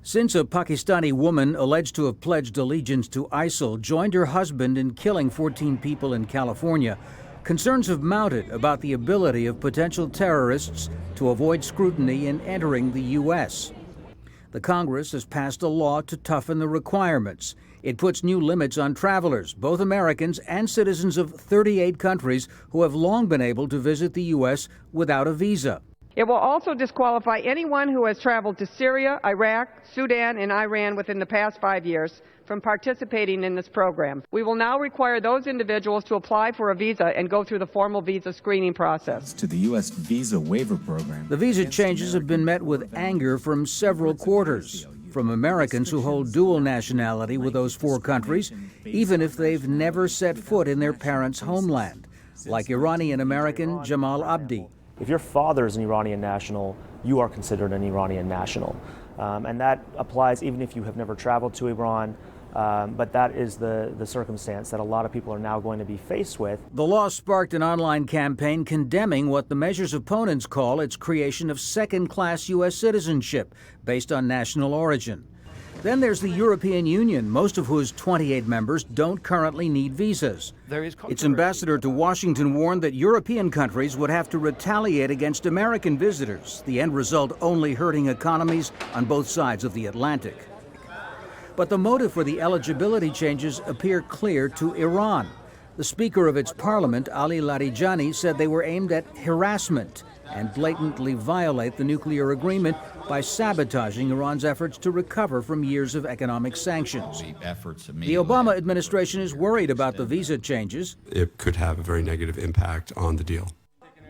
Since a Pakistani woman alleged to have pledged allegiance to ISIL joined her husband in killing 14 people in California, concerns have mounted about the ability of potential terrorists to avoid scrutiny in entering the U.S. The Congress has passed a law to toughen the requirements. It puts new limits on travelers, both Americans and citizens of 38 countries who have long been able to visit the U.S. without a visa. It will also disqualify anyone who has traveled to Syria, Iraq, Sudan, and Iran within the past 5 years from participating in this program. We will now require those individuals to apply for a visa and go through the formal visa screening process. To the U.S. visa waiver program. The visa changes have been met with anger from several quarters, from Americans who hold dual nationality with those 4 countries, even if they've never set foot in their parents' homeland, like Iranian-American Jamal Abdi. If your father is an Iranian national, you are considered an Iranian national. And that applies even if you have never traveled to Iran, but that is the circumstance that a lot of people are now going to be faced with. The law sparked an online campaign condemning what the measure's opponents call its creation of second-class U.S. citizenship based on national origin. Then there's the European Union, most of whose 28 members don't currently need visas. Its ambassador to Washington warned that European countries would have to retaliate against American visitors, the end result only hurting economies on both sides of the Atlantic. But the motive for the eligibility changes appear clear to Iran. The Speaker of its parliament, Ali Larijani, said they were aimed at harassment and blatantly violate the nuclear agreement by sabotaging Iran's efforts to recover from years of economic sanctions. The Obama administration is worried about the visa changes. It could have a very negative impact on the deal.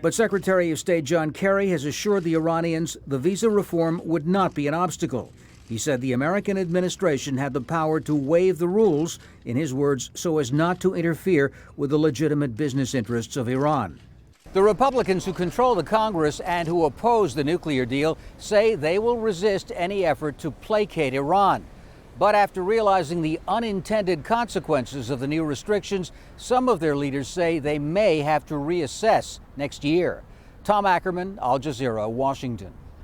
But Secretary of State John Kerry has assured the Iranians the visa reform would not be an obstacle. He said the American administration had the power to waive the rules, in his words, so as not to interfere with the legitimate business interests of Iran. The Republicans who control the Congress and who oppose the nuclear deal say they will resist any effort to placate Iran. But after realizing the unintended consequences of the new restrictions, some of their leaders say they may have to reassess next year. Tom Ackerman, Al Jazeera, Washington.